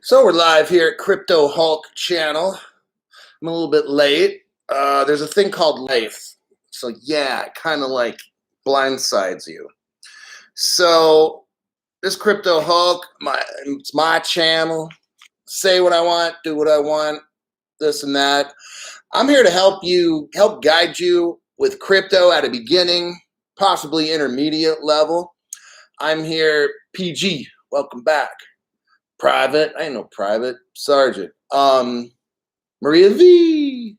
So we're live here at Crypto Hulk channel. I'm a little bit late. There's a thing called life. So yeah, it kind of like blindsides you. So this Crypto Hulk, it's my channel. Say what I want, do what I want, this and that. I'm here to help guide you with crypto at a beginning, possibly intermediate level. I'm here, PG. Welcome back. Private, I ain't no private. Sergeant. Maria V.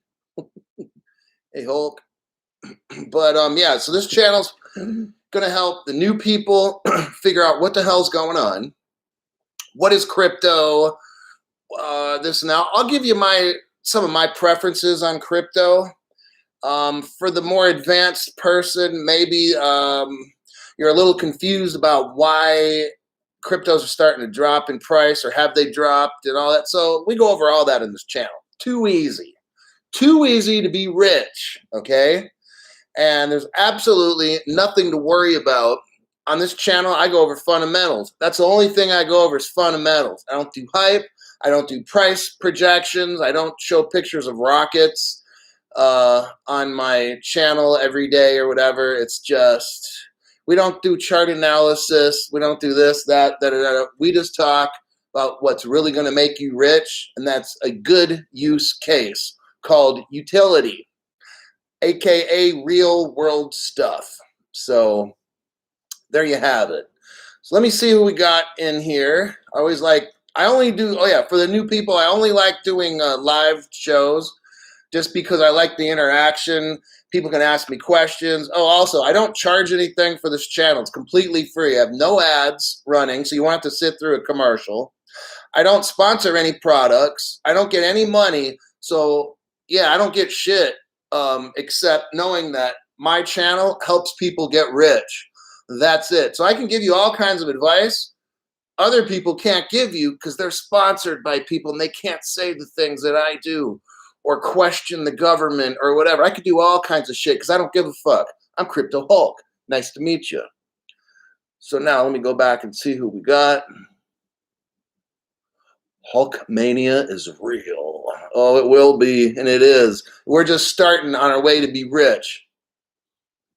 Hey Hulk. But yeah, so this channel's gonna help the new people figure out what the hell's going on. What is crypto? This and that. I'll give you some of my preferences on crypto. For the more advanced person, maybe you're a little confused about why cryptos are starting to drop in price, or have they dropped and all that. So we go over all that in this channel. Too easy to be rich, okay? And there's absolutely nothing to worry about. On this channel, I go over fundamentals. That's the only thing I go over is fundamentals. I don't do hype. I don't do price projections. I don't show pictures of rockets on my channel every day or whatever. It's just, we don't do chart analysis. We don't do this, that, that. We just talk about what's really going to make you rich, and that's a good use case called utility, aka real world stuff. So there you have it. So let me see who we got in here. I only do, oh yeah, for the new people, I only like doing live shows just because I like the interaction. People can ask me questions. Oh, also, I don't charge anything for this channel. It's completely free. I have no ads running, so you won't have to sit through a commercial. I don't sponsor any products. I don't get any money. So, yeah, I don't get shit except knowing that my channel helps people get rich. That's it. So I can give you all kinds of advice other people can't give you because they're sponsored by people and they can't say the things that I do, or question the government or whatever. I could do all kinds of shit because I don't give a fuck. I'm Crypto Hulk. Nice to meet you. So now let me go back and see who we got. Hulkmania is real. Oh, it will be, and it is. We're just starting on our way to be rich.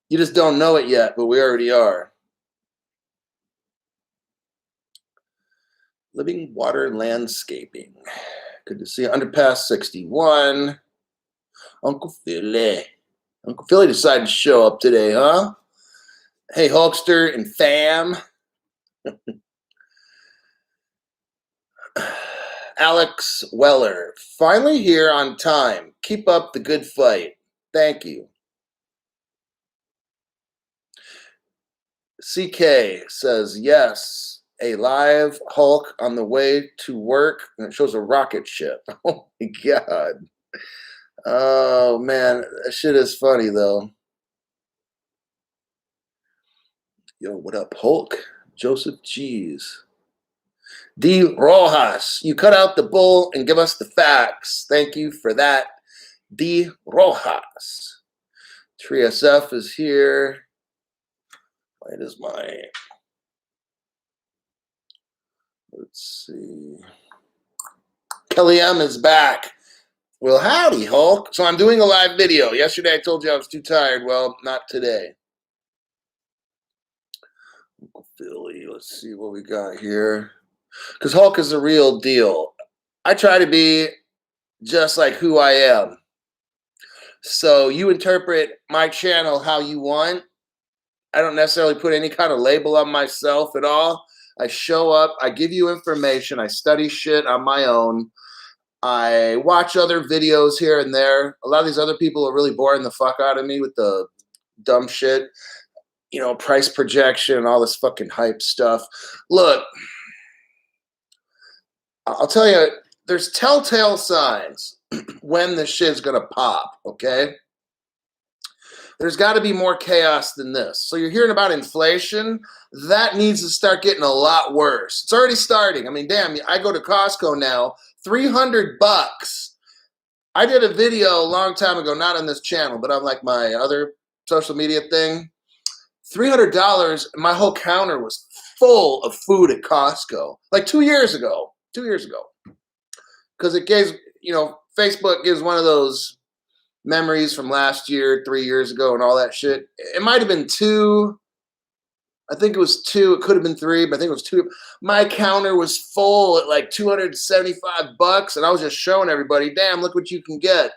You just don't know it yet, but we already are. Living Water Landscaping. Good to see you. Underpass 61. Uncle Philly. Uncle Philly decided to show up today, huh? Hey, Hulkster and fam. Alex Weller. Finally here on time. Keep up the good fight. Thank you. CK says, yes, a live Hulk on the way to work. And it shows a rocket ship. Oh, my God. Oh, man, that shit is funny, though. Yo, what up, Hulk? Joseph Cheese. D. Rojas, you cut out the bull and give us the facts. Thank you for that, D. Rojas. TreeSF is here. Why does my... Let's see. Kelly M is back. Well, howdy, Hulk. So I'm doing a live video. Yesterday I told you I was too tired. Well, not today. Uncle Philly, let's see what we got here. Because Hulk is the real deal. I try to be just like who I am. So you interpret my channel how you want. I don't necessarily put any kind of label on myself at all. I show up, I give you information, I study shit on my own. I watch other videos here and there. A lot of these other people are really boring the fuck out of me with the dumb shit. You know, price projection and all this fucking hype stuff. Look, I'll tell you, there's telltale signs when this shit's gonna pop, okay? There's got to be more chaos than this. So you're hearing about inflation. That needs to start getting a lot worse. It's already starting. I mean, damn, I go to Costco now, $300. I did a video a long time ago, not on this channel, but on like my other social media thing. $300, my whole counter was full of food at Costco. Like 2 years ago. 2 years ago. because it gives, Facebook gives one of those memories from last year, 3 years ago, and all that shit. It might have been 2. I think it was 2. It could have been 3, but I think it was 2. My counter was full at like $275, and I was just showing everybody, damn, look what you can get.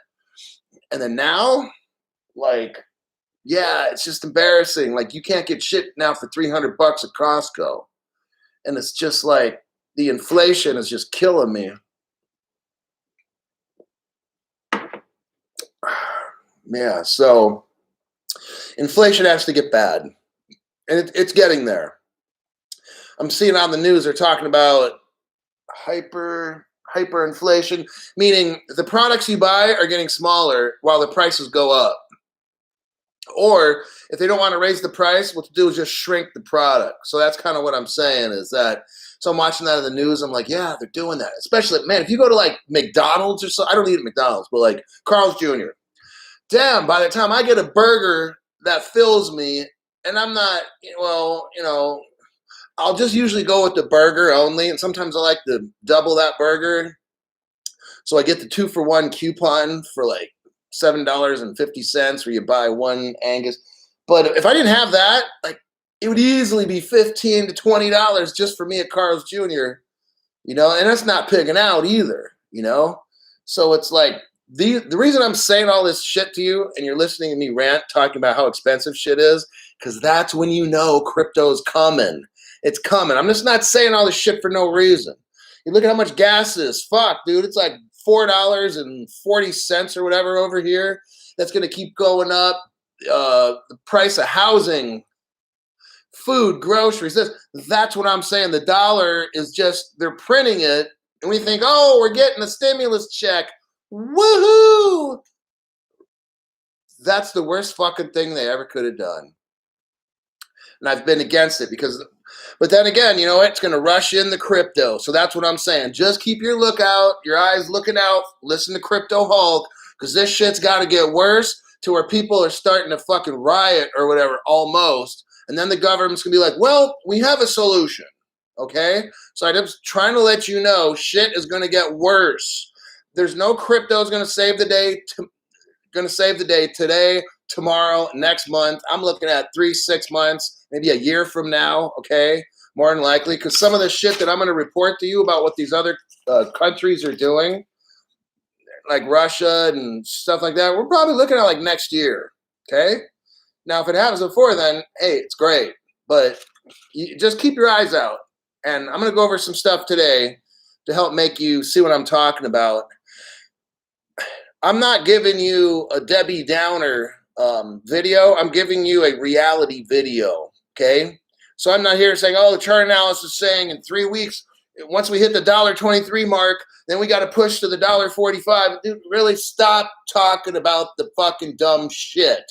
And then now, like, yeah, it's just embarrassing. Like, you can't get shit now for $300 at Costco. And it's just like, the inflation is just killing me. Yeah, so inflation has to get bad. And it's getting there. I'm seeing on the news, they're talking about hyperinflation, meaning the products you buy are getting smaller while the prices go up. Or if they don't want to raise the price, what to do is just shrink the product. So that's kind of what I'm saying is that. So I'm watching that in the news. I'm like, yeah, they're doing that. Especially, man, if you go to like McDonald's or so, I don't eat at McDonald's, but like Carl's Jr. Damn, by the time I get a burger that fills me, and I'm not, I'll just usually go with the burger only. And sometimes I like to double that burger. So I get the 2-for-1 coupon for like $7.50 where you buy one Angus. But if I didn't have that, like, it would easily be $15 to $20 just for me at Carl's Jr., and that's not pigging out either, So it's like, the reason I'm saying all this shit to you and you're listening to me rant talking about how expensive shit is, because that's when crypto's coming. It's coming. I'm just not saying all this shit for no reason. You look at how much gas is. Fuck, dude. It's like $4.40 or whatever over here. That's going to keep going up. The price of housing, food, groceries. That's what I'm saying. The dollar is just, they're printing it. And we think, oh, we're getting a stimulus check. Woohoo! That's the worst fucking thing they ever could have done. And I've been against it but then again, it's going to rush in the crypto. So that's what I'm saying. Just keep your eyes looking out, listen to Crypto Hulk, because this shit's got to get worse to where people are starting to fucking riot or whatever, almost. And then the government's going to be like, well, we have a solution. Okay? So I'm just trying to let you know, shit is going to get worse. There's no crypto is going to save the day. Today, tomorrow, next month. I'm looking at 3-6 months, maybe a year from now. Okay, more than likely, because some of the shit that I'm going to report to you about what these other countries are doing, like Russia and stuff like that, we're probably looking at like next year. Okay, now if it happens before then, hey, it's great. But you just keep your eyes out, and I'm going to go over some stuff today to help make you see what I'm talking about. I'm not giving you a Debbie Downer video. I'm giving you a reality video, okay? So I'm not here saying, oh, the chart analysis is saying in 3 weeks, once we hit the $1.23 mark, then we got to push to the $1.45. Dude, really stop talking about the fucking dumb shit.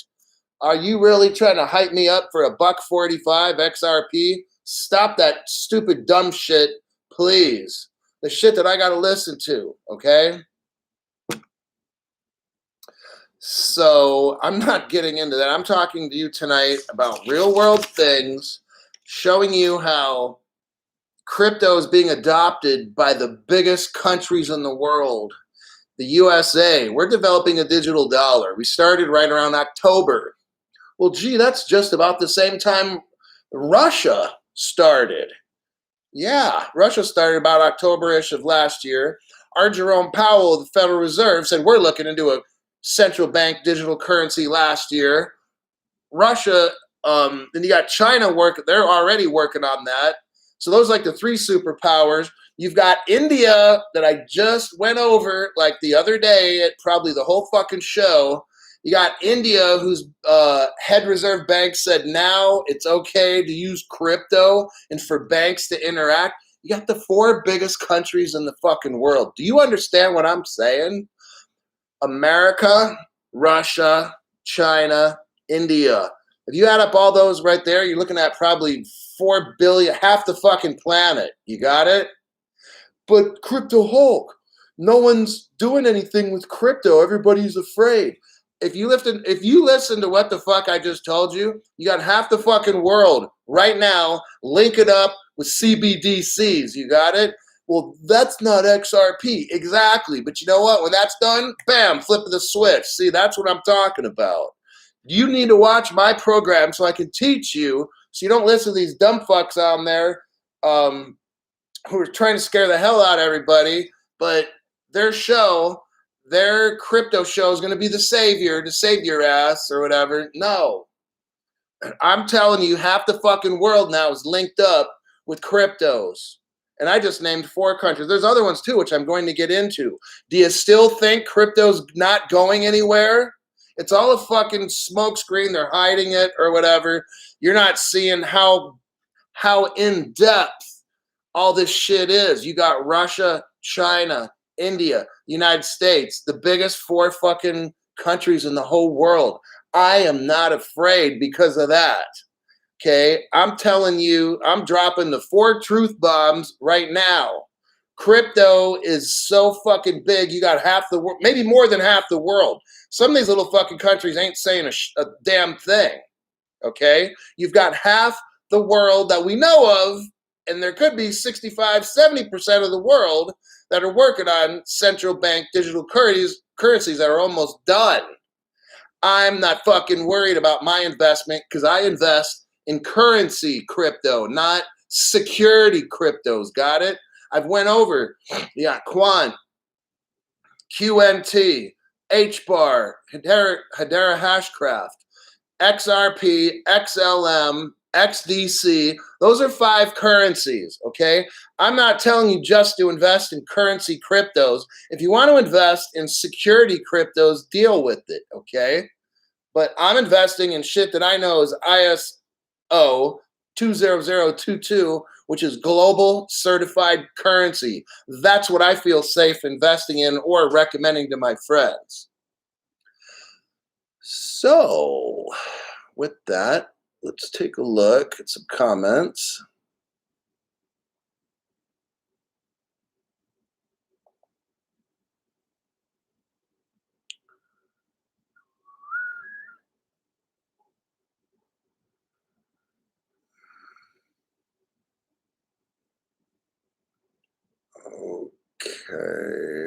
Are you really trying to hype me up for $1.45 XRP? Stop that stupid dumb shit, please. The shit that I got to listen to, okay? So I'm not getting into that. I'm talking to you tonight about real world things, showing you how crypto is being adopted by the biggest countries in the world. The USA, we're developing a digital dollar. We started right around October. Well, gee, that's just about the same time Russia started. Yeah, Russia started about October-ish of last year. Our Jerome Powell of the Federal Reserve said we're looking into a central bank digital currency last year. Russia, then you got China they're already working on that. So those are like the 3 superpowers. You've got India that I just went over like the other day at probably the whole fucking show. You got India, whose head reserve bank said now it's okay to use crypto and for banks to interact. You got the 4 biggest countries in the fucking world. Do you understand what I'm saying? America, Russia, China, India. If you add up all those right there, you're looking at probably 4 billion, half the fucking planet. You got it? But Crypto Hulk, no one's doing anything with crypto. Everybody's afraid. If you listen to what the fuck I just told you, you got half the fucking world right now. Link it up with CBDCs. You got it? Well, that's not XRP. Exactly. But you know what? When that's done, bam, flip of the switch. See, that's what I'm talking about. You need to watch my program so I can teach you, so you don't listen to these dumb fucks out there who are trying to scare the hell out of everybody. But their show, their crypto show is going to be the savior to save your ass or whatever. No. I'm telling you, half the fucking world now is linked up with cryptos. And I just named 4 countries. There's other ones too, which I'm going to get into. Do you still think crypto's not going anywhere? It's all a fucking smokescreen. They're hiding it or whatever. You're not seeing how in depth all this shit is. You got Russia, China, India, United States, the biggest 4 fucking countries in the whole world. I am not afraid because of that. Okay, I'm telling you, I'm dropping the 4 truth bombs right now. Crypto is so fucking big. You got half the world, maybe more than half the world. Some of these little fucking countries ain't saying a damn thing. Okay, you've got half the world that we know of, and there could be 65, 70% of the world that are working on central bank digital currencies that are almost done. I'm not fucking worried about my investment because I invest in currency crypto, not security cryptos. Got it? I've went over, Quant, QNT, HBAR, Hedera Hashcraft, XRP, XLM, XDC. Those are 5 currencies, okay? I'm not telling you just to invest in currency cryptos. If you want to invest in security cryptos, deal with it, okay? But I'm investing in shit that I know is ISO 20022, which is global certified currency. That's what I feel safe investing in or recommending to my friends. So, with that, let's take a look at some comments. Okay.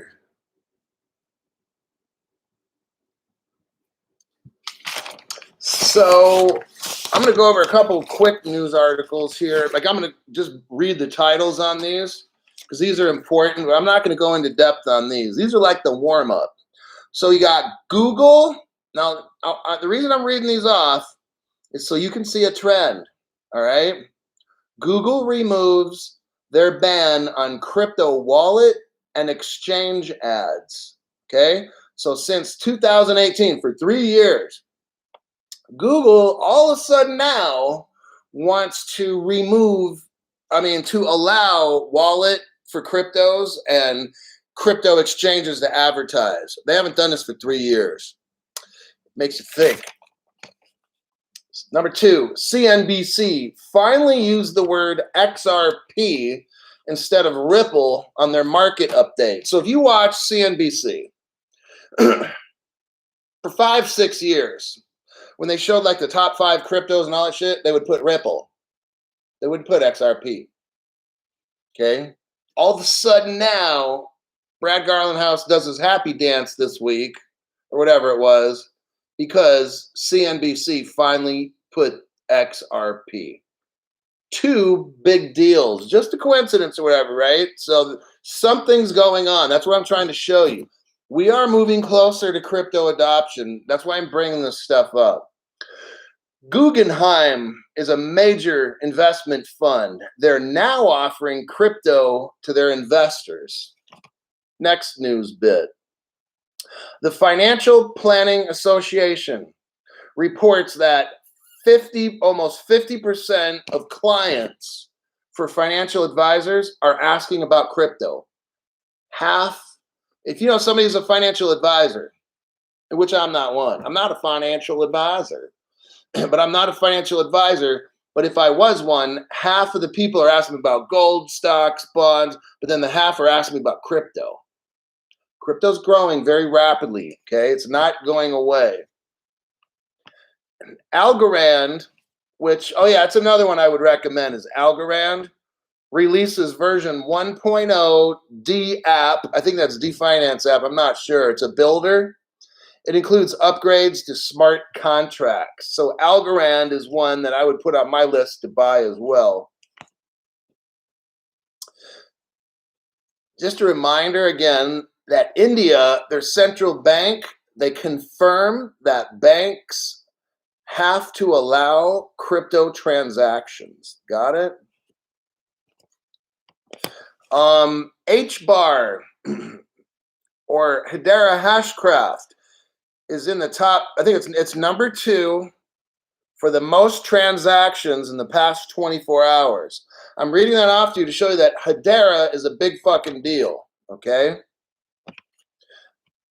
So I'm going to go over a couple quick news articles here. Like, I'm going to just read the titles on these because these are important. But I'm not going to go into depth on these. These are like the warm up. So you got Google. Now, the reason I'm reading these off is so you can see a trend. All right. Google removes their ban on crypto wallet and exchange ads. Okay. So since 2018, for 3 years, Google all of a sudden now wants to to allow wallet for cryptos and crypto exchanges to advertise. They haven't done this for 3 years. Makes you think. Number 2, CNBC finally used the word XRP instead of Ripple on their market update. So if you watch CNBC for 5-6 years, when they showed like the top 5 cryptos and all that shit, they would put Ripple. They wouldn't put XRP. Okay? All of a sudden now, Brad Garlinghouse does his happy dance this week, or whatever it was, because CNBC finally put XRP. 2 big deals. Just a coincidence or whatever, right? So something's going on. That's what I'm trying to show you. We are moving closer to crypto adoption. That's why I'm bringing this stuff up. Guggenheim is a major investment fund. They're now offering crypto to their investors. Next news bit. The Financial Planning Association reports that almost 50% of clients for financial advisors are asking about crypto. Half. If you know somebody's a financial advisor, which I'm not one. I'm not a financial advisor, but I'm not a financial advisor. But if I was one, half of the people are asking about gold, stocks, bonds, but then the half are asking me about crypto. Crypto's growing very rapidly, okay? It's not going away. Algorand, which, it's another one I would recommend is Algorand. releases version 1.0 D app. I think that's D Finance app. I'm not sure. It's a builder. It includes upgrades to smart contracts. So Algorand is one that I would put on my list to buy as well. Just a reminder again that India, their central bank, they confirm that banks have to allow crypto transactions. Got it? HBAR or Hedera Hashcraft is in the top. I think it's number 2 for the most transactions in the past 24 hours. I'm reading that off to you to show you that Hedera is a big fucking deal, okay?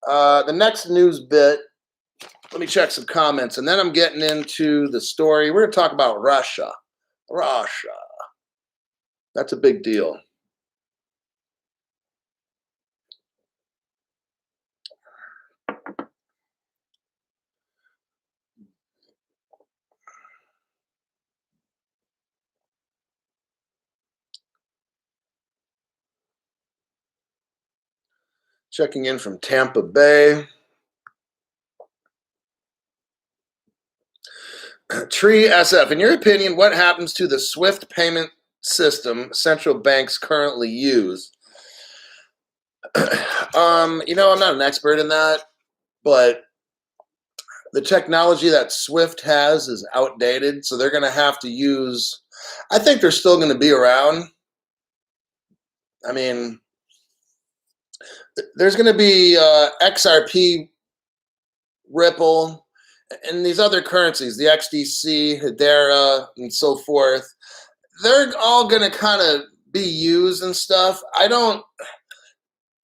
The next news bit, let me check some comments, and then I'm getting into the story. We're going to talk about Russia. Russia. That's a big deal. Checking in from Tampa Bay. Tree SF, in your opinion, what happens to the SWIFT payment system central banks currently use? I'm not an expert in that, but the technology that SWIFT has is outdated, so they're going to have to use, I think they're still going to be around. I mean, there's going to be XRP, Ripple, and these other currencies, the XDC, Hedera, and so forth. They're all going to kind of be used and stuff.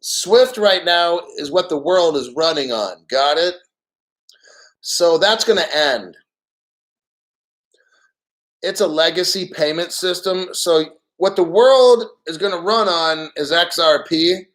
SWIFT right now is what the world is running on. Got it? So that's going to end. It's a legacy payment system. So what the world is going to run on is XRP.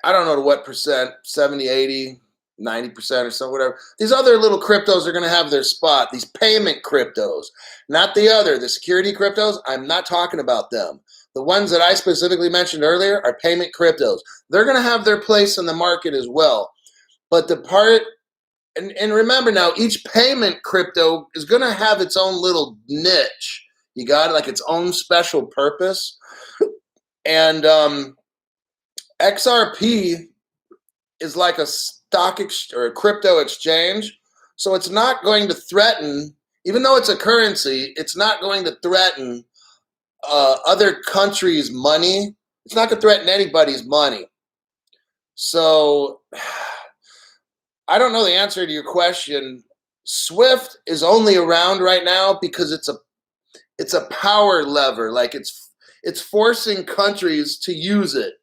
I don't know to what percent, 70, 80, 90% or so, whatever. These other little cryptos are going to have their spot. These payment cryptos, not the security cryptos. I'm not talking about them. The ones that I specifically mentioned earlier are payment cryptos. They're going to have their place in the market as well. But the part, and remember now, each payment crypto is going to have its own little niche. You got it, like its own special purpose. And XRP is like a stock or a crypto exchange. So it's not going to threaten, even though it's a currency, it's not going to threaten other countries' money. It's not going to threaten anybody's money. So I don't know the answer to your question. SWIFT is only around right now because it's a power lever. Like it's forcing countries to use it.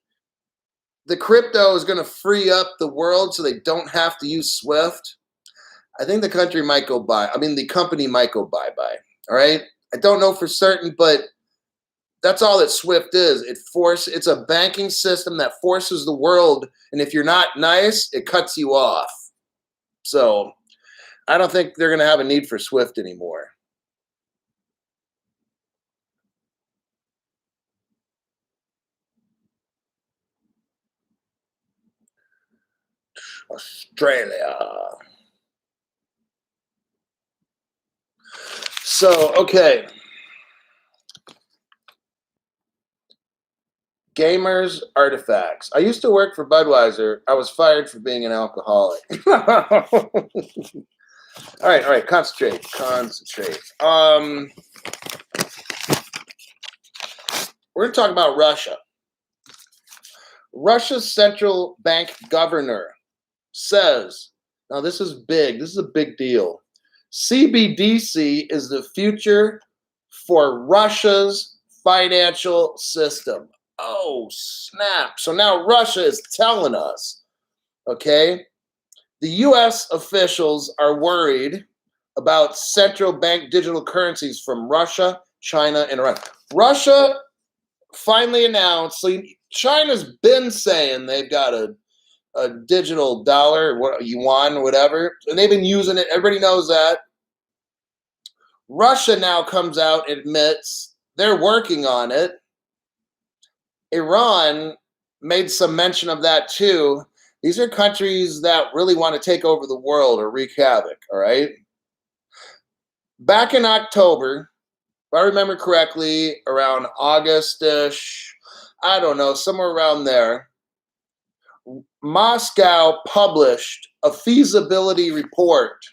The crypto is going to free up the world so they don't have to use SWIFT. I think the company might go bye-bye. All right? I don't know for certain, but that's all that SWIFT is. It's a banking system that forces the world, and if you're not nice, it cuts you off. So I don't think they're going to have a need for SWIFT anymore. Australia. So, okay. Gamers artifacts. I used to work for Budweiser. I was fired for being an alcoholic. All right. Concentrate. We're going to talk about Russia. Russia's central bank governor says, now this is big. This is a big deal. CBDC is the future for Russia's financial system. Oh, snap. So now Russia is telling us, okay, the U.S. officials are worried about central bank digital currencies from Russia, China, and Iran. Russia finally announced, so China's been saying they've got a digital dollar, yuan, whatever, and they've been using it. Everybody knows that. Russia now comes out and admits they're working on it. Iran made some mention of that too. These are countries that really want to take over the world or wreak havoc, all right? Back in October, if I remember correctly, around August-ish, I don't know, somewhere around there, Moscow published a feasibility report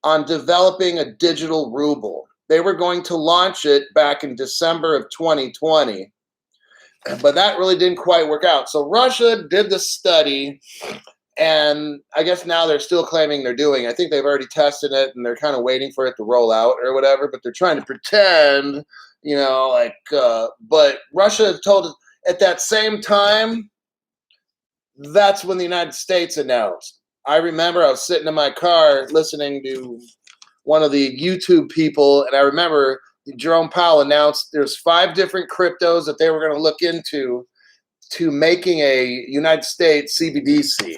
on developing a digital ruble. They were going to launch it back in December of 2020, but that really didn't quite work out. So Russia did the study, and I guess now they're still claiming they're doing it. I think they've already tested it, and they're kind of waiting for it to roll out or whatever, but they're trying to pretend, but Russia told us at that same time, that's when the United States announced. I remember I was sitting in my car listening to one of the YouTube people, and I remember Jerome Powell announced there's 5 different cryptos that they were going to look into to making a United States CBDC.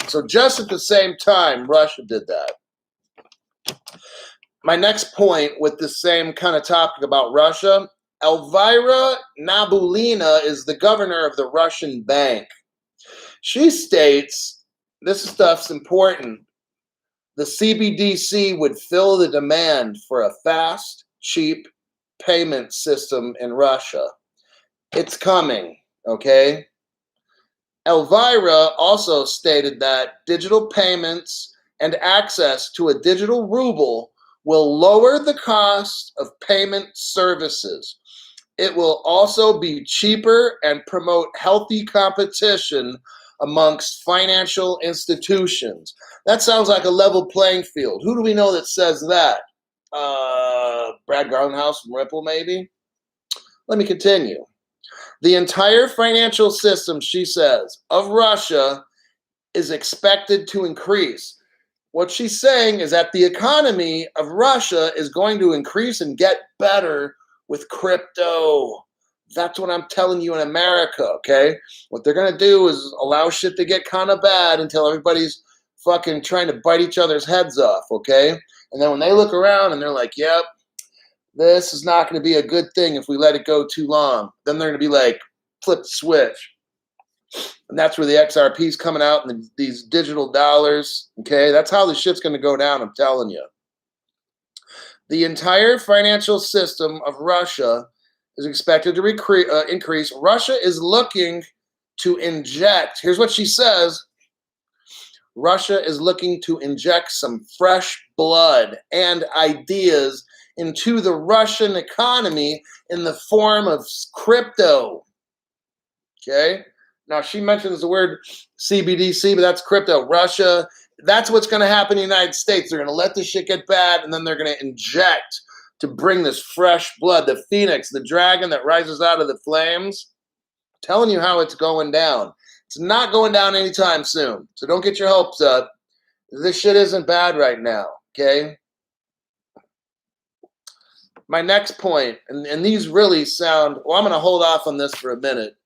So just at the same time, Russia did that. My next point with the same kind of topic about Russia, Elvira Nabulina is the governor of the Russian bank. She states, this stuff's important, the CBDC would fill the demand for a fast, cheap payment system in Russia. It's coming, okay? Elvira also stated that digital payments and access to a digital ruble will lower the cost of payment services. It will also be cheaper and promote healthy competition amongst financial institutions. That sounds like a level playing field. Who do we know that says that? Brad Garlinghouse from Ripple, maybe? Let me continue. The entire financial system, she says, of Russia is expected to increase. What she's saying is that the economy of Russia is going to increase and get better with crypto. That's what I'm telling you in America, okay? What they're going to do is allow shit to get kind of bad until everybody's fucking trying to bite each other's heads off, okay? And then when they look around and they're like, yep, this is not going to be a good thing if we let it go too long. Then they're going to be like, flip the switch. And that's where the XRP is coming out and these digital dollars, okay? That's how the shit's going to go down, I'm telling you. The entire financial system of Russia is expected to increase. Russia is looking to inject, here's what she says, Russia is looking to inject some fresh blood and ideas into the Russian economy in the form of crypto. Okay? Now, she mentions the word CBDC, but that's crypto. Russia, that's what's going to happen in the United States. They're going to let this shit get bad, and then they're going to inject to bring this fresh blood, the phoenix, the dragon that rises out of the flames. I'm telling you how it's going down. It's not going down anytime soon, so don't get your hopes up. This shit isn't bad right now, okay? My next point, and these really sound, well, I'm going to hold off on this for a minute.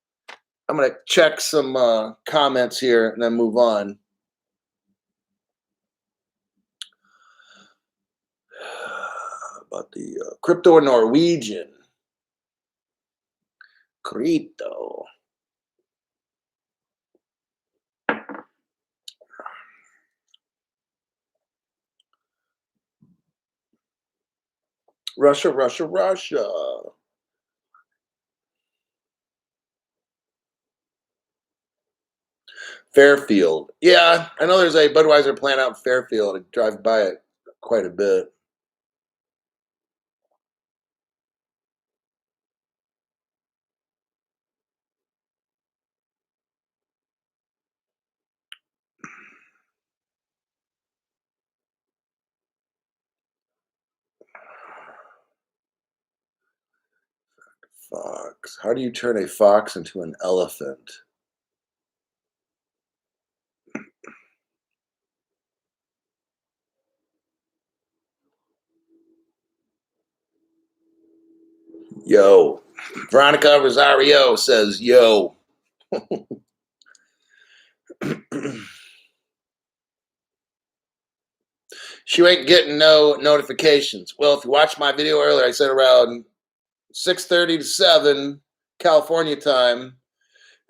I'm going to check some comments here and then move on. About the crypto Norwegian. Crypto. Russia, Russia, Russia. Fairfield. Yeah, I know there's a Budweiser plant out in Fairfield. I drive by it quite a bit. Fox. How do you turn a fox into an elephant? Yo. Veronica Rosario says, yo. She ain't getting no notifications. Well, if you watched my video earlier, I said around 6:30 to 7 California time.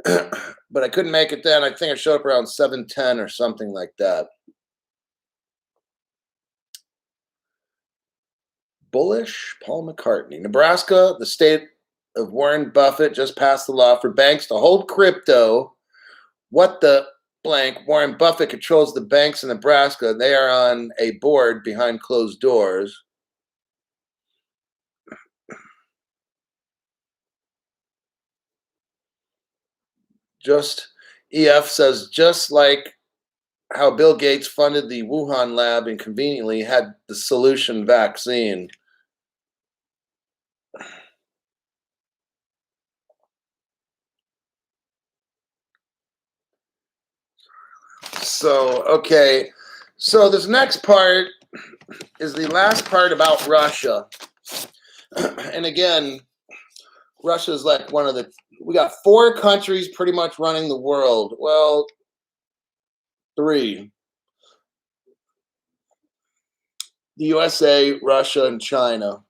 But I couldn't make it then. I think I showed up around 7:10 or something like that. Bullish Paul McCartney. Nebraska, the state of Warren Buffett, just passed the law for banks to hold crypto. What the blank? Warren Buffett controls the banks in Nebraska. They are on a board behind closed doors. Just EF says, just like how Bill Gates funded the Wuhan lab and conveniently had the solution vaccine. So, okay. So this next part is the last part about Russia. And again, Russia is like one of the, we got 4 countries pretty much running the world. Well, 3. The USA, Russia, and China.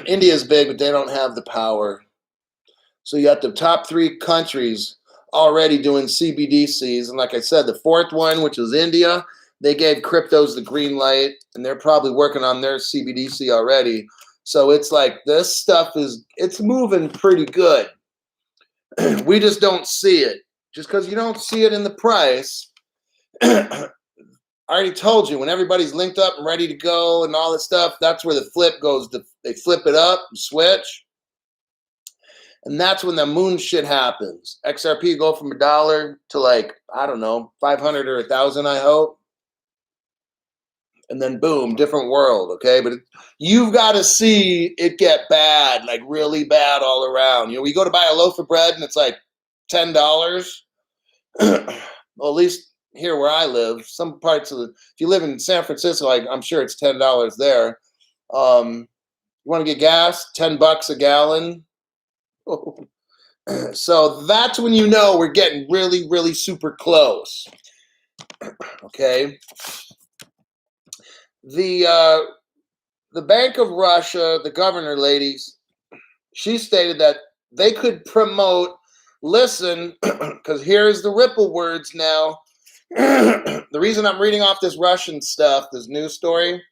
India is big, but they don't have the power. So you got the top 3 countries already doing CBDCs. And like I said, the 4th one, which is India, they gave cryptos the green light, and they're probably working on their CBDC already. So it's like this stuff it's moving pretty good. We just don't see it. Just because you don't see it in the price, I already told you, when everybody's linked up and ready to go and all that stuff, that's where the flip goes. They flip it up and switch. And that's when the moon shit happens. XRP go from $1 to like, I don't know, 500 or 1,000, I hope. And then boom, different world, okay? But you've got to see it get bad, like really bad all around. You know, we go to buy a loaf of bread and it's like $10. Well, at least here where I live, some parts of if you live in San Francisco, like I'm sure it's $10 there. You want to get gas, $10 a gallon. So that's when you know we're getting really, really super close. Okay. The Bank of Russia, the governor ladies, she stated that they could promote, listen, because here's the Ripple words now. The reason I'm reading off this Russian stuff, this news story,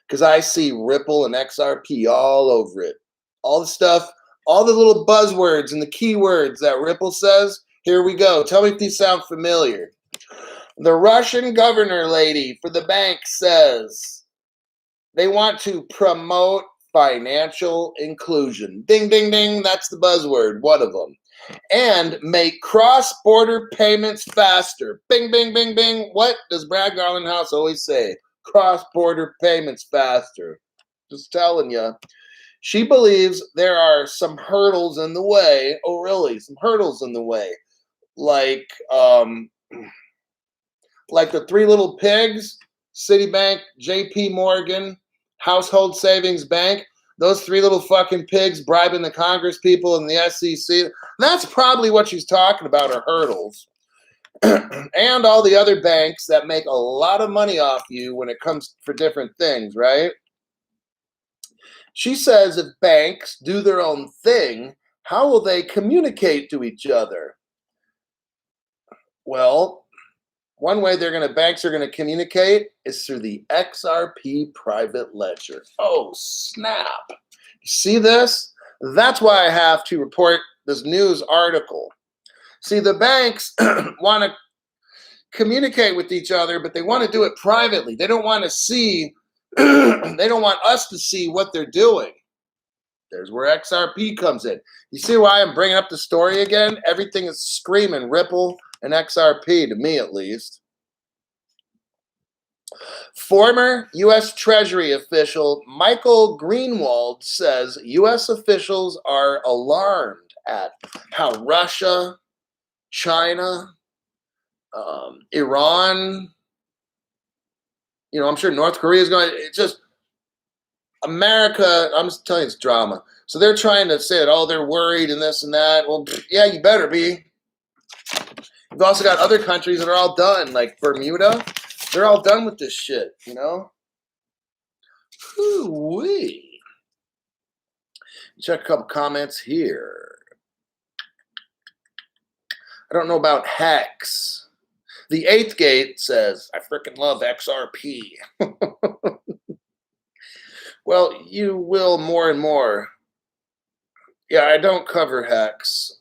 because I see Ripple and XRP all over it. All the stuff, all the little buzzwords and the keywords that Ripple says. Here we go. Tell me if these sound familiar. The Russian governor lady for the bank says they want to promote financial inclusion. Ding, ding, ding. That's the buzzword, one of them. And make cross-border payments faster. Bing, bing, bing, bing. What does Brad Garlinghouse always say? Cross-border payments faster. Just telling you. She believes there are some hurdles in the way. Oh, really? Some hurdles in the way. Like the 3 little pigs, Citibank, JP Morgan, Household Savings Bank, those 3 little fucking pigs bribing the Congress people and the SEC. That's probably what she's talking about, are hurdles. And all the other banks that make a lot of money off you when it comes for different things, right? She says if banks do their own thing, how will they communicate to each other? Well, one way banks are going to communicate is through the XRP private ledger. Oh, snap. You see this? That's why I have to report this news article. See, the banks want to communicate with each other, but they want to do it privately. They don't want to see, they don't want us to see what they're doing. There's where XRP comes in. You see why I'm bringing up the story again? Everything is screaming Ripple and XRP, to me at least. Former U.S. Treasury official Michael Greenwald says U.S. officials are alarmed at how Russia, China, Iran, I'm sure North Korea is going, it's just America, I'm just telling you, it's drama. So they're trying to say that, they're worried and this and that. Well, yeah, you better be. You've also got other countries that are all done, like Bermuda. They're all done with this shit, Ooh-wee. Check a couple comments here. I don't know about Hex. The Eighth Gate says, I freaking love XRP. Well, you will more and more. Yeah, I don't cover Hex.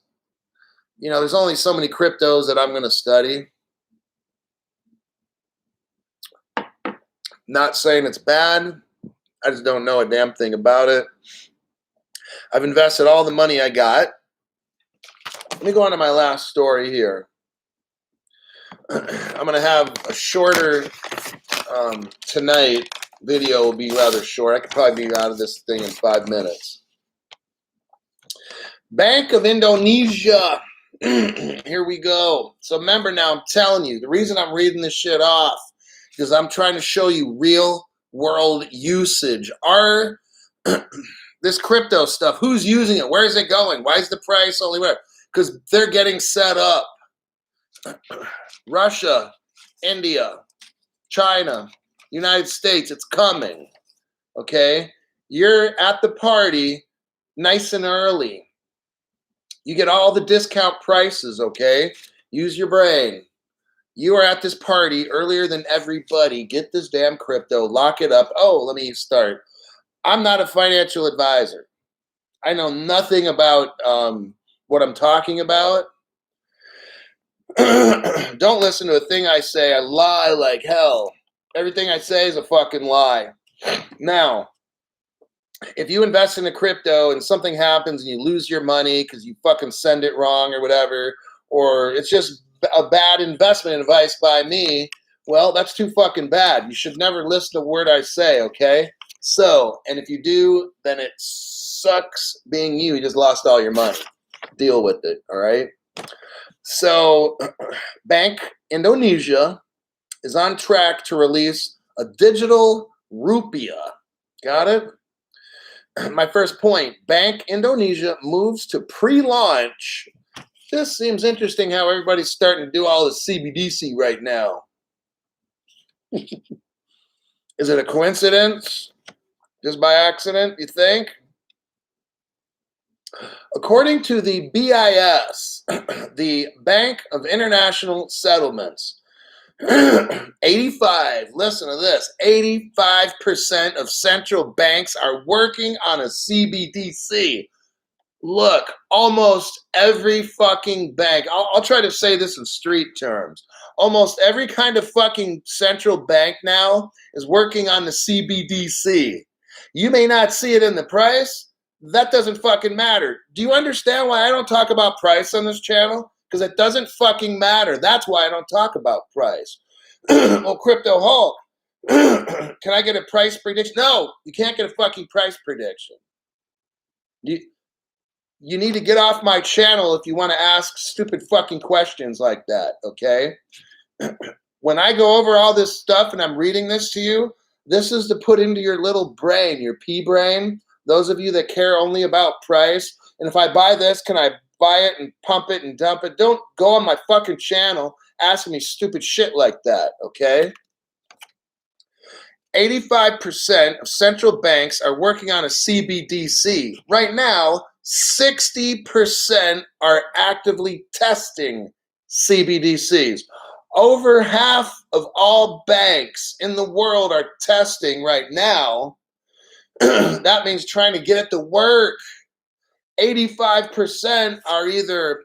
You know, there's only so many cryptos that I'm going to study. Not saying it's bad. I just don't know a damn thing about it. I've invested all the money I got. Let me go on to my last story here. I'm going to have a shorter tonight. Video will be rather short. I could probably be out of this thing in 5 minutes. Bank of Indonesia. Here we go. So remember now, I'm telling you, the reason I'm reading this shit off because I'm trying to show you real world usage. This crypto stuff, who's using it? Where is it going? Why is the price only where? Because they're getting set up. Russia, India, China, United States, it's coming. Okay? You're at the party nice and early. You get all the discount prices, okay? Use your brain. You are at this party earlier than everybody. Get this damn crypto, lock it up. Oh, let me start. I'm not a financial advisor. I know nothing about what I'm talking about. Don't listen to a thing I say. I lie like hell. Everything I say is a fucking lie. Now, if you invest in a crypto and something happens and you lose your money because you fucking send it wrong or whatever, or it's just a bad investment advice by me, well, that's too fucking bad. You should never listen to a word I say, okay? So, and if you do, then it sucks being you. You just lost all your money. Deal with it, all right? So, Bank Indonesia is on track to release a digital rupiah. Got it? My first point, Bank Indonesia moves to pre-launch. This seems interesting how everybody's starting to do all the CBDC right now. Is it a coincidence? Just by accident, you think? According to the BIS, the Bank of International Settlements, 85, listen to this, 85% of central banks are working on a CBDC. Look, almost every fucking bank, I'll try to say this in street terms. Almost every kind of fucking central bank now is working on the CBDC. You may not see it in the price. That doesn't fucking matter. Do you understand why I don't talk about price on this channel? Because it doesn't fucking matter. That's why I don't talk about price. Well, Crypto Hulk, can I get a price prediction? No, you can't get a fucking price prediction. You need to get off my channel if you want to ask stupid fucking questions like that, okay? When I go over all this stuff and I'm reading this to you, this is to put into your little brain, your pea brain. Those of you that care only about price, and if I buy this, can I buy it and pump it and dump it? Don't go on my fucking channel asking me stupid shit like that, okay? 85% of central banks are working on a CBDC. Right now, 60% are actively testing CBDCs. Over half of all banks in the world are testing right now. That means trying to get it to work. 85% are either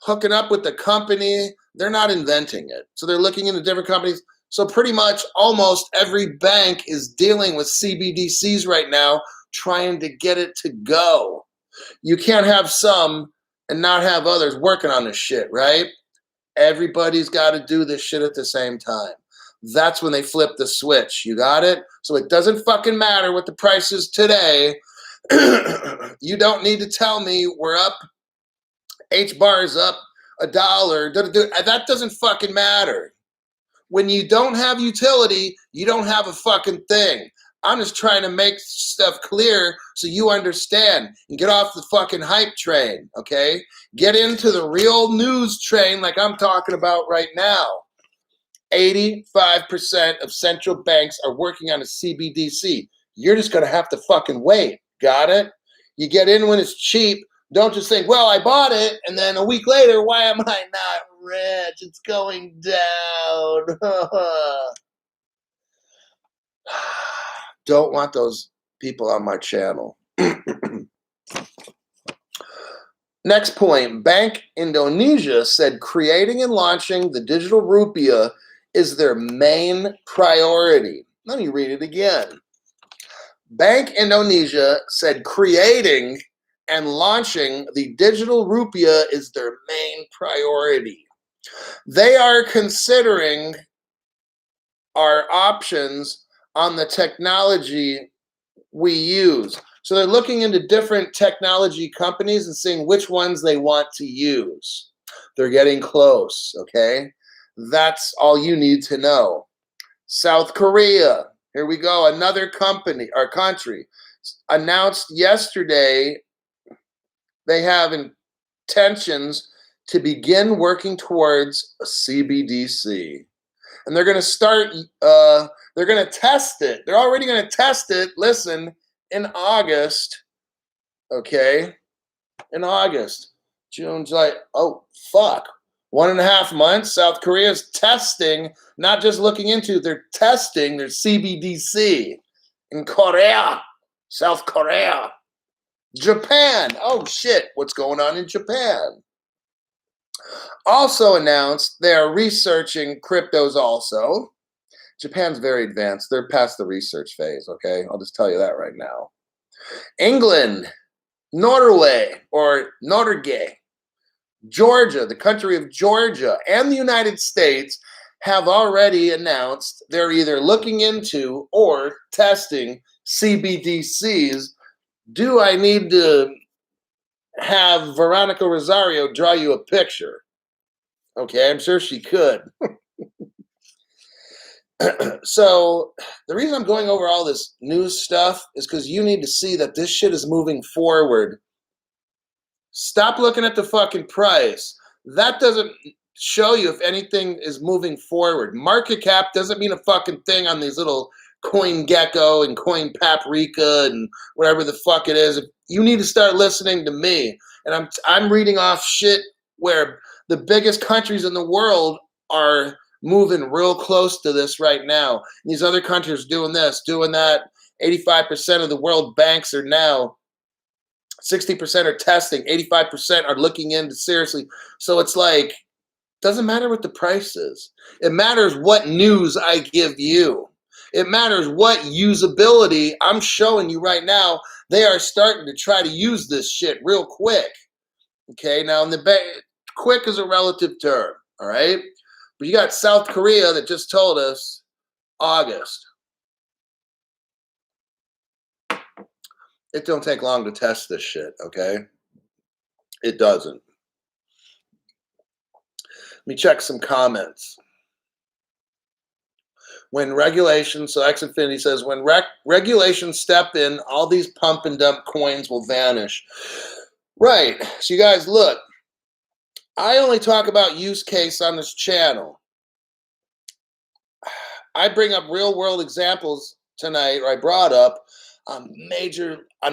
hooking up with the company. They're not inventing it. So they're looking into different companies. So pretty much almost every bank is dealing with CBDCs right now, trying to get it to go. You can't have some and not have others working on this shit, right? Everybody's got to do this shit at the same time. That's when they flip the switch. You got it? So it doesn't fucking matter what the price is today. You don't need to tell me we're up. H-bar is up $1. That doesn't fucking matter. When you don't have utility, you don't have a fucking thing. I'm just trying to make stuff clear so you understand and get off the fucking hype train, okay? Get into the real news train like I'm talking about right now. 85% of central banks are working on a CBDC. You're just going to have to fucking wait. Got it? You get in when it's cheap. Don't just think, well, I bought it, and then a week later, why am I not rich? It's going down. Don't want those people on my channel. Next point, Bank Indonesia said creating and launching the digital rupiah is their main priority. Let me read it again. Bank Indonesia said creating and launching the digital rupiah is their main priority. They are considering our options on the technology we use. So they're looking into different technology companies and seeing which ones they want to use. They're getting close, okay? That's all you need to know. South Korea, here we go. Another company or country announced yesterday they have intentions to begin working towards a CBDC. And they're going to start, they're going to test it. They're already going to test it, listen, in August, okay? In August, June, July, oh, fuck. 1.5 months, South Korea is testing, not just looking into, they're testing their CBDC in Korea, South Korea. Japan, oh shit, what's going on in Japan? Also announced they are researching cryptos also. Japan's very advanced. They're past the research phase, okay? I'll just tell you that right now. England, Norway, or Norge, Georgia, the country of Georgia, and the United States have already announced they're either looking into or testing CBDCs. Do I need to have Veronica Rosario draw you a picture? Okay, I'm sure she could. So the reason I'm going over all this news stuff is because you need to see that this shit is moving forward. Stop looking at the fucking price. That doesn't show you if anything is moving forward. Market cap doesn't mean a fucking thing on these little Coin Gecko and Coin Paprika and whatever the fuck it is. You need to start listening to me. And I'm reading off shit where the biggest countries in the world are moving real close to this right now. And these other countries doing this, doing that. 85% of the world banks are now, 60% are testing, 85% are looking into seriously. So it's like, doesn't matter what the price is. It matters what news I give you. It matters what usability I'm showing you right now. They are starting to try to use this shit real quick. Okay, now quick is a relative term, all right? But you got South Korea that just told us August. It don't take long to test this shit, okay? It doesn't. Let me check some comments. When regulations, so X Infinity says, when regulations step in, all these pump and dump coins will vanish. Right, so you guys look, I only talk about use case on this channel. I bring up real world examples tonight, or I brought up on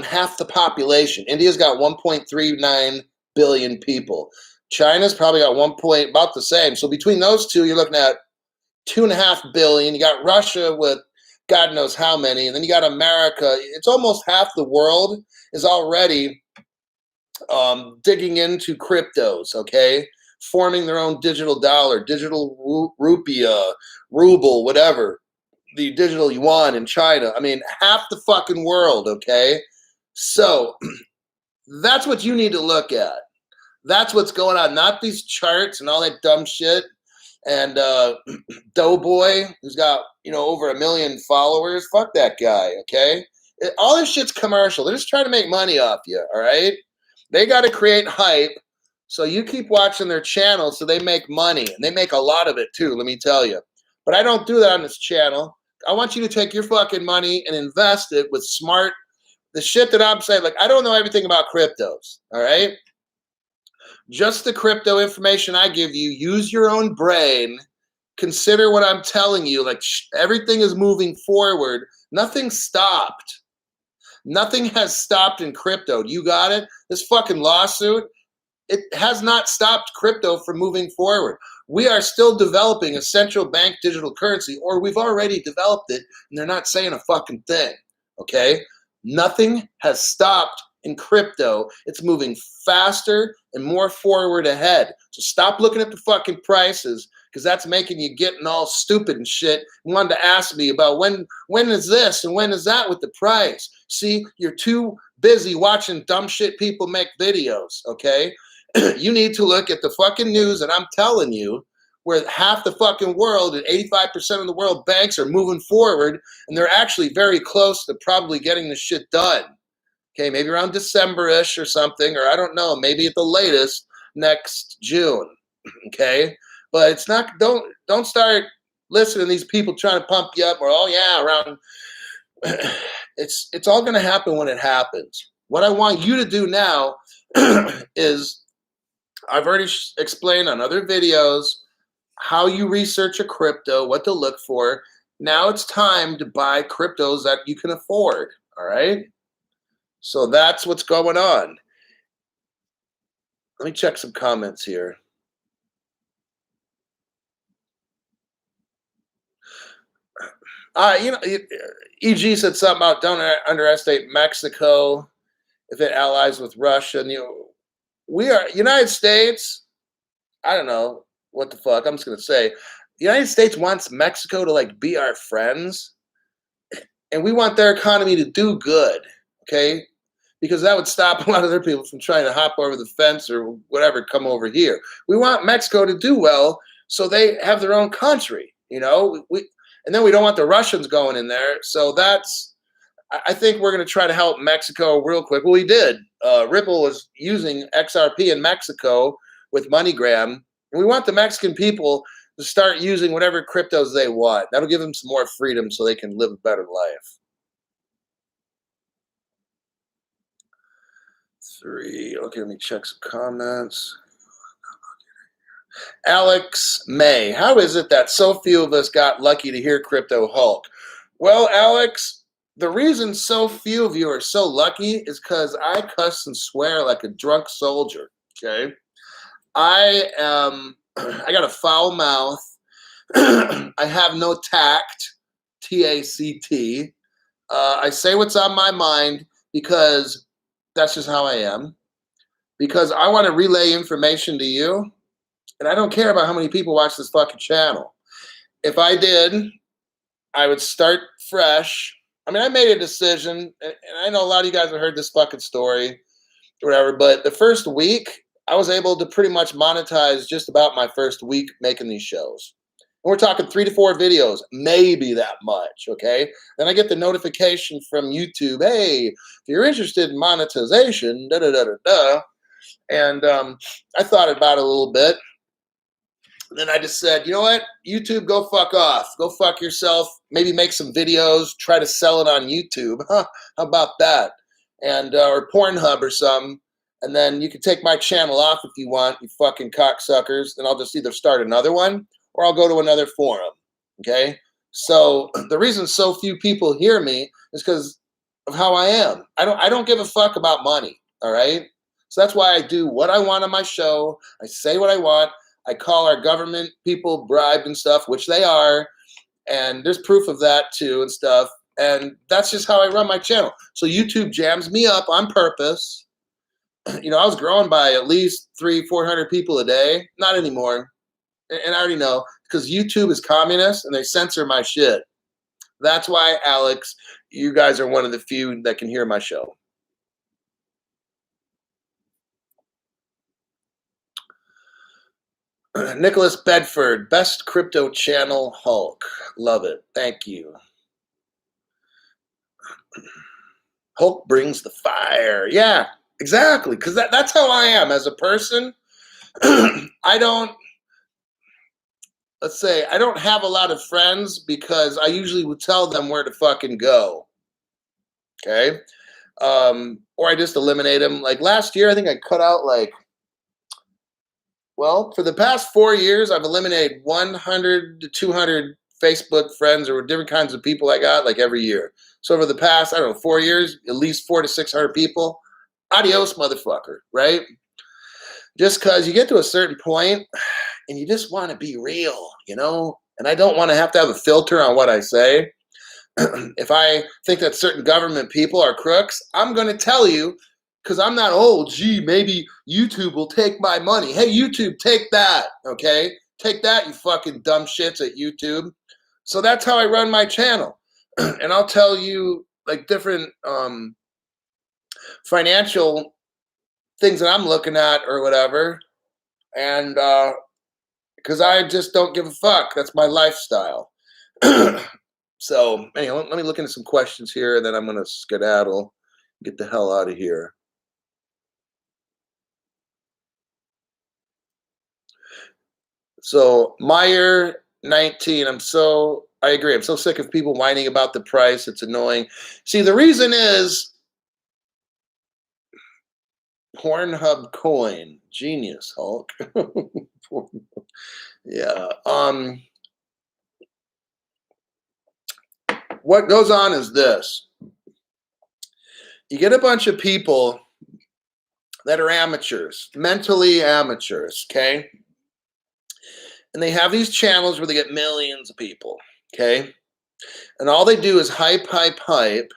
half the population. India's got 1.39 billion people. China's probably got about the same. So between those two, you're looking at 2.5 billion. You got Russia with God knows how many, and then you got America. It's almost half the world is already digging into cryptos, okay? Forming their own digital dollar, digital rupiah, ruble, whatever. The digital yuan in China. I mean, half the fucking world, okay? So that's what you need to look at. That's what's going on, not these charts and all that dumb shit. And Doughboy, who's got, over 1 million followers, fuck that guy, okay? All this shit's commercial. They're just trying to make money off you, all right? They got to create hype, so you keep watching their channel so they make money. And they make a lot of it, too, let me tell you. But I don't do that on this channel. I want you to take your fucking money and invest it with smart, the shit that I'm saying. Like, I don't know everything about cryptos, all right? Just the crypto information I give you, use your own brain, consider what I'm telling you. Like, everything is moving forward. Nothing stopped. Nothing has stopped in crypto. You got it? This fucking lawsuit, it has not stopped crypto from moving forward. We are still developing a central bank digital currency, or we've already developed it, and they're not saying a fucking thing, okay? Nothing has stopped in crypto. It's moving faster and more forward ahead. So stop looking at the fucking prices, because that's making you getting all stupid and shit. You wanted to ask me about when is this and when is that with the price. See, you're too busy watching dumb shit people make videos, okay? You need to look at the fucking news, and I'm telling you, where half the fucking world and 85% of the world banks are moving forward, and they're actually very close to probably getting the shit done. Okay, maybe around December-ish or something, or I don't know, maybe at the latest next June. Okay, but it's not. Don't start listening to these people trying to pump you up, or oh yeah, around. It's all going to happen when it happens. What I want you to do now is, I've already explained on other videos how you research a crypto, what to look for. Now it's time to buy cryptos that you can afford, all right? So that's what's going on. Let me check some comments here. EG said something about don't underestimate Mexico if it allies with Russia. And, we are, United States, I don't know what the fuck, I'm just going to say, the United States wants Mexico to like be our friends, and we want their economy to do good, okay? Because that would stop a lot of other people from trying to hop over the fence or whatever, come over here. We want Mexico to do well so they have their own country, and then we don't want the Russians going in there. So I think we're going to try to help Mexico real quick. Well, we did. Ripple was using XRP in Mexico with MoneyGram. And we want the Mexican people to start using whatever cryptos they want. That'll give them some more freedom so they can live a better life. 3. Okay, let me check some comments. Alex May, how is it that so few of us got lucky to hear Crypto Hulk? Well, Alex, the reason so few of you are so lucky is because I cuss and swear like a drunk soldier, okay? I got a foul mouth. I have no tact, T-A-C-T. I say what's on my mind because that's just how I am. Because I want to relay information to you, and I don't care about how many people watch this fucking channel. If I did, I would start fresh. I mean, I made a decision, and I know a lot of you guys have heard this fucking story or whatever, but the first week, I was able to pretty much monetize just about my first week making these shows. And we're talking 3 to 4 videos, maybe that much, okay? Then I get the notification from YouTube, hey, if you're interested in monetization, da-da-da-da-da. And I thought about it a little bit. And then I just said, you know what? YouTube, go fuck off. Go fuck yourself. Maybe make some videos. Try to sell it on YouTube. Huh? How about that? And or Pornhub or something. And then you can take my channel off if you want, you fucking cocksuckers. Then I'll just either start another one or I'll go to another forum. Okay? So the reason so few people hear me is because of how I am. I don't give a fuck about money. All right? So that's why I do what I want on my show. I say what I want. I call our government people bribed and stuff, which they are. And there's proof of that too and stuff. And that's just how I run my channel. So YouTube jams me up on purpose. I was growing by at least 300-400 people a day. Not anymore. And I already know because YouTube is communist and they censor my shit. That's why, Alex, you guys are one of the few that can hear my show. Nicholas Bedford, best crypto channel Hulk. Love it. Thank you. Hulk brings the fire. Yeah, exactly. Because that's how I am as a person. I don't have a lot of friends because I usually would tell them where to fucking go. Okay? Or I just eliminate them. Like last year, I think I cut out for the past 4 years, I've eliminated 100 to 200 Facebook friends or different kinds of people I got like every year. So over the past, I don't know, 4 years, at least 400 to 600 people. Adios, motherfucker, right? Just because you get to a certain point and you just want to be real, you know? And I don't want to have a filter on what I say. If I think that certain government people are crooks, I'm going to tell you because I'm not, oh, gee, maybe YouTube will take my money. Hey, YouTube, take that, okay? Take that, you fucking dumb shits at YouTube. So that's how I run my channel. And I'll tell you like different financial things that I'm looking at or whatever. And because I just don't give a fuck. That's my lifestyle. So anyway, let me look into some questions here, and then I'm going to skedaddle, get the hell out of here. So Meyer 19, I agree. I'm so sick of people whining about the price. It's annoying. See, the reason is Pornhub coin. Genius, Hulk. Yeah. What goes on is this. You get a bunch of people that are amateurs, mentally amateurs, okay? And they have these channels where they get millions of people, okay? And all they do is hype, hype, hype.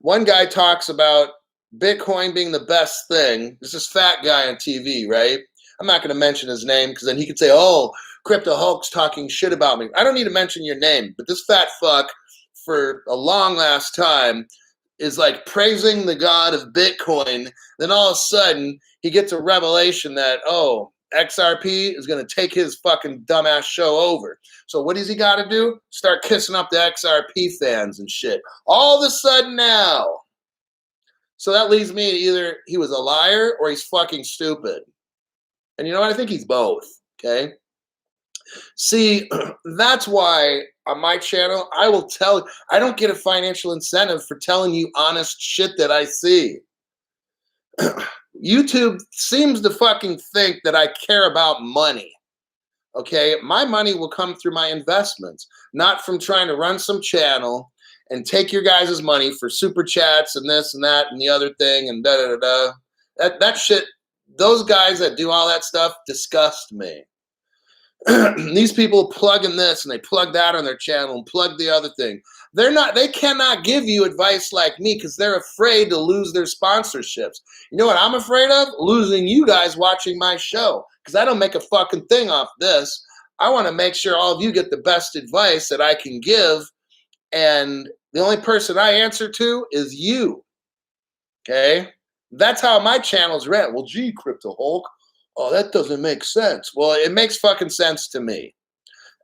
One guy talks about Bitcoin being the best thing. There's this fat guy on TV, right? I'm not going to mention his name because then he could say, oh, Crypto Hulk's talking shit about me. I don't need to mention your name, but this fat fuck for a long last time is like praising the god of Bitcoin. Then all of a sudden he gets a revelation that, oh, XRP is going to take his fucking dumbass show over. So what does he got to do? Start kissing up the XRP fans and shit. All of a sudden now. So that leads me to either he was a liar or he's fucking stupid. And you know what? I think he's both. Okay. See, that's why on my channel, I will tell, I don't get a financial incentive for telling you honest shit that I see. YouTube seems to fucking think that I care about money. Okay, my money will come through my investments, not from trying to run some channel and take your guys' money for super chats and this and that and the other thing and da da da da. That shit, those guys that do all that stuff disgust me. These people plug in this and they plug that on their channel and plug the other thing. They cannot give you advice like me because they're afraid to lose their sponsorships. You know what I'm afraid of? Losing you guys watching my show because I don't make a fucking thing off this. I want to make sure all of you get the best advice that I can give, and the only person I answer to is you. Okay? That's how my channel's ran. Well, gee, Crypto Hulk, oh, that doesn't make sense. Well, it makes fucking sense to me.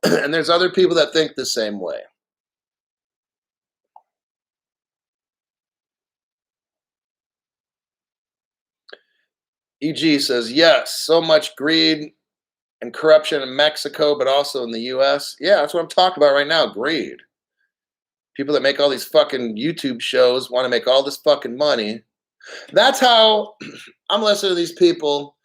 And there's other people that think the same way. EG says, yes, so much greed and corruption in Mexico, but also in the US. Yeah, that's what I'm talking about right now, greed. People that make all these fucking YouTube shows want to make all this fucking money. That's how I'm listening to these people,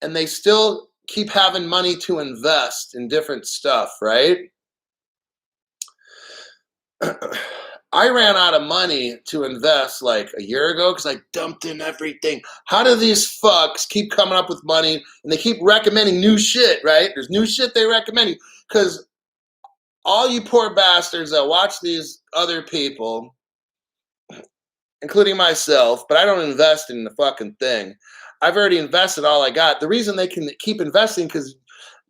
and they still keep having money to invest in different stuff, right? I ran out of money to invest like a year ago because I dumped in everything. How do these fucks keep coming up with money and they keep recommending new shit, right? There's new shit they recommend you because all you poor bastards that watch these other people, including myself, but I don't invest in the fucking thing. I've already invested all I got. The reason they can keep investing because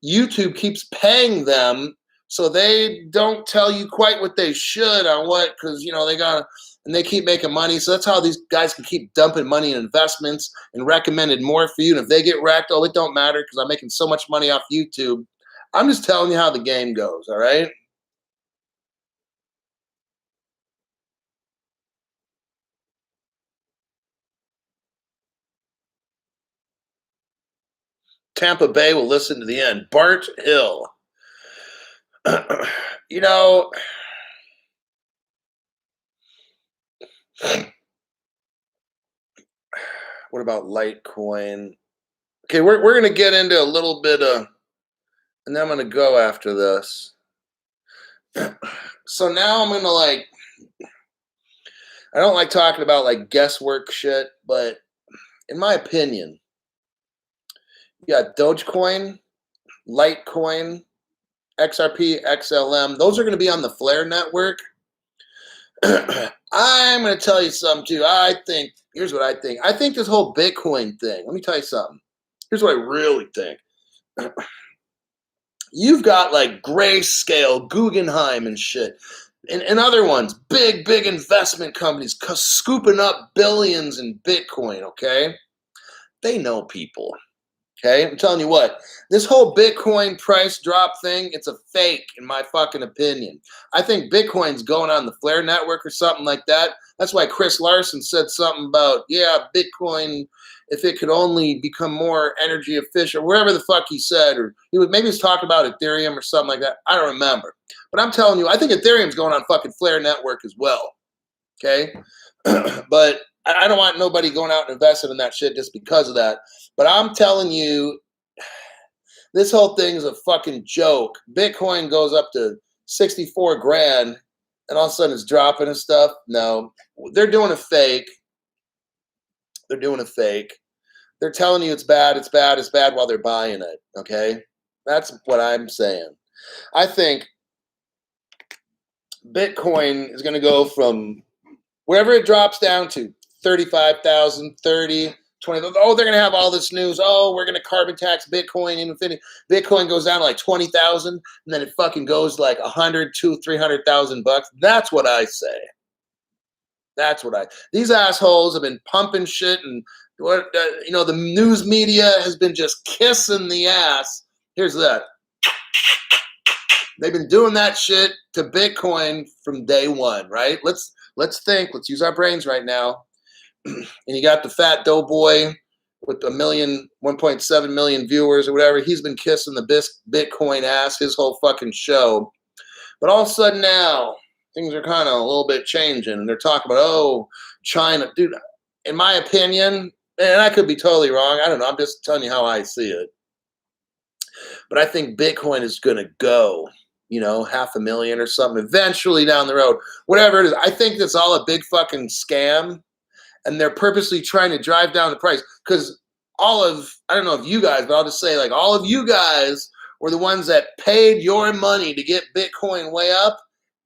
YouTube keeps paying them, so they don't tell you quite what they should on what, because you know and they keep making money. So that's how these guys can keep dumping money in investments and recommended more for you. And if they get wrecked, oh, it don't matter because I'm making so much money off YouTube. I'm just telling you how the game goes. All right. Tampa Bay will listen to the end. Bart Hill. You know, what about Litecoin? Okay, we're going to get into a little bit of, and then I'm going to go after this. So now I'm gonna like, I don't like talking about like guesswork shit, but in my opinion, you got Dogecoin, Litecoin, XRP, XLM. Those are going to be on the Flare network. I'm going to tell you something too. Here's what I think. I think this whole Bitcoin thing, let me tell you something. Here's what I really think. You've got like Grayscale, Guggenheim and shit. And other ones, big investment companies scooping up billions in Bitcoin, okay? They know people. Okay, I'm telling you what, this whole Bitcoin price drop thing, it's a fake in my fucking opinion. I think Bitcoin's going on the Flare network or something like that. That's why Chris Larson said something about, yeah, Bitcoin, if it could only become more energy efficient, wherever the fuck he said, or maybe he was talking about Ethereum or something like that. I don't remember. But I'm telling you, I think Ethereum's going on fucking Flare network as well. Okay? But I don't want nobody going out and investing in that shit just because of that. But I'm telling you, this whole thing is a fucking joke. Bitcoin goes up to 64 grand and all of a sudden it's dropping and stuff. No, they're doing a fake. They're doing a fake. They're telling you it's bad, it's bad, it's bad while they're buying it. Okay? That's what I'm saying. I think Bitcoin is going to go from wherever it drops down to 35,000, 30, 20. Oh, they're going to have all this news. Oh, we're going to carbon tax Bitcoin in infinity. Bitcoin goes down to like 20,000 and then it fucking goes like 100, 200, 300,000 bucks. That's what I say. These assholes have been pumping shit and the news media has been just kissing the ass. Here's that. They've been doing that shit to Bitcoin from day one, right? Let's think. Let's use our brains right now. And you got the fat doughboy with 1.7 million viewers or whatever. He's been kissing the Bitcoin ass his whole fucking show. But all of a sudden now, things are kind of a little bit changing. And they're talking about, oh, China. Dude, in my opinion, and I could be totally wrong. I don't know. I'm just telling you how I see it. But I think Bitcoin is going to go, 500,000 or something eventually down the road. Whatever it is. I think that's all a big fucking scam. And they're purposely trying to drive down the price. Because I don't know if you guys, but I'll just say, like, all of you guys were the ones that paid your money to get Bitcoin way up.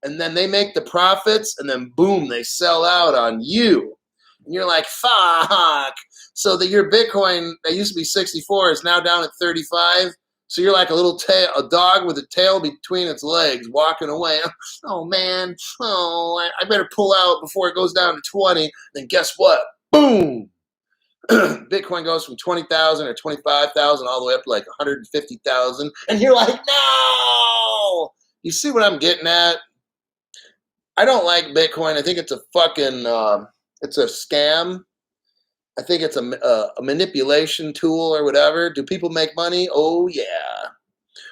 And then they make the profits. And then, boom, they sell out on you. And you're like, fuck. So that your Bitcoin that used to be 64 is now down at 35. So you're like a dog with a tail between its legs walking away. Oh, man. Oh, I better pull out before it goes down to 20. Then guess what? Boom. Bitcoin goes from 20,000 or 25,000 all the way up to like 150,000. And you're like, no. You see what I'm getting at? I don't like Bitcoin. I think it's a fucking, it's a scam. I think it's a manipulation tool or whatever. Do people make money? Oh, yeah.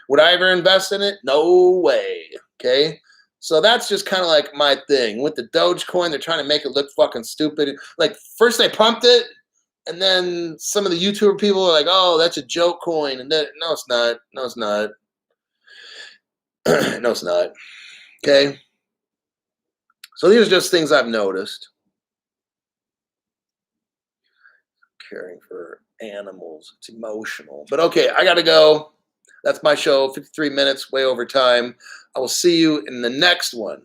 Would I ever invest in it? No way. Okay? So that's just kind of like my thing. With the Dogecoin, they're trying to make it look fucking stupid. Like, first they pumped it, and then some of the YouTuber people are like, oh, that's a joke coin. And then, no, it's not. No, it's not. No, it's not. Okay? So these are just things I've noticed. Caring for animals. It's emotional. But okay, I got to go. That's my show. 53 minutes, way over time. I will see you in the next one.